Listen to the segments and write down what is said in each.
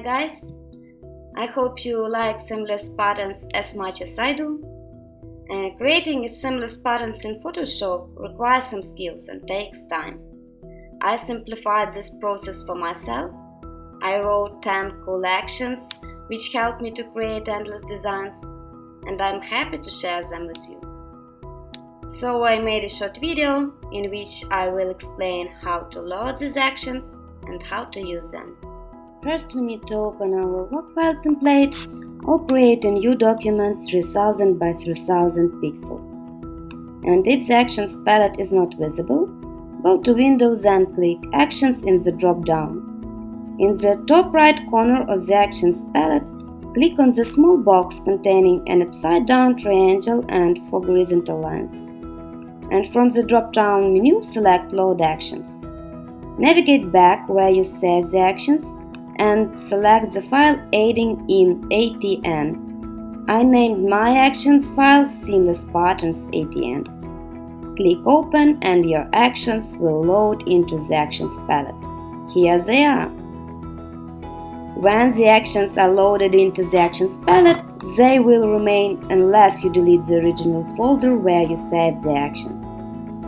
guys, I hope you like seamless patterns as much as I do. Creating seamless patterns in Photoshop requires some skills and takes time. I simplified this process for myself. I wrote 10 cool actions which helped me to create endless designs, and I'm happy to share them with you. So I made a short video in which I will explain how to load these actions and how to use them. First, we need to open our work file template or create a new document 3000 by 3000 pixels. And if the Actions palette is not visible, go to Windows and click Actions in the drop-down. In the top right corner of the Actions palette, click on the small box containing an upside-down triangle and 4 horizontal lines. And from the drop-down menu, select Load Actions. Navigate back where you saved the actions and select the file adding in ATN. I named my actions file Seamless Patterns ATN. Click Open and your actions will load into the Actions palette. Here they are. When the actions are loaded into the Actions palette, they will remain unless you delete the original folder where you saved the actions.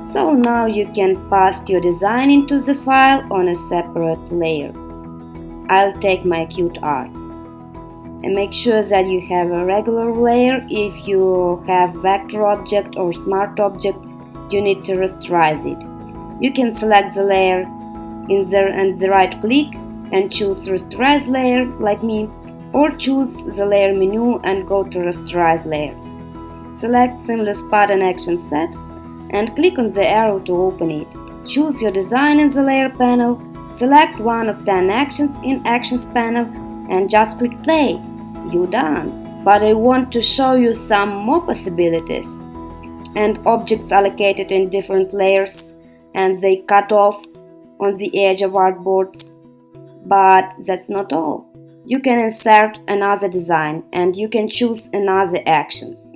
So now you can paste your design into the file on a separate layer. I'll take my cute art. And make sure that you have a regular layer. If you have vector object or smart object, you need to rasterize it. You can select the layer in there and the right click and choose rasterize layer like me, or choose the layer menu and go to rasterize layer. Select Seamless Pattern Action Set and click on the arrow to open it. Choose your design in the layer panel. Select one of 10 actions in Actions panel and just click play. You're done. But I want to show you some more possibilities. And objects allocated in different layers and they cut off on the edge of artboards. But that's not all. You can insert another design and you can choose another actions.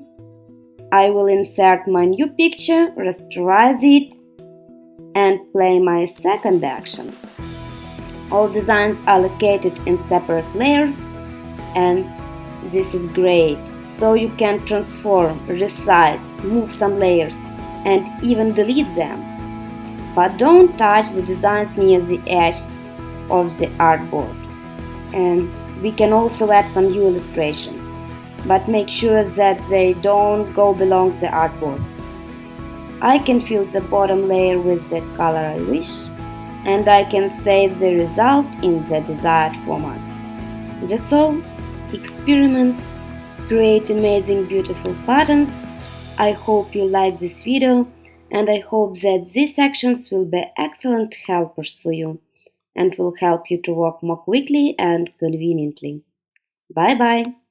I will insert my new picture, rasterize it, and play my second action. All designs are located in separate layers, and this is great. So you can transform, resize, move some layers, and even delete them. But don't touch the designs near the edge of the artboard. And we can also add some new illustrations, but make sure that they don't go below the artboard. I can fill the bottom layer with the color I wish, and I can save the result in the desired format. That's all. Experiment, create amazing beautiful patterns. I hope you like this video, and I hope that these actions will be excellent helpers for you and will help you to work more quickly and conveniently. Bye bye!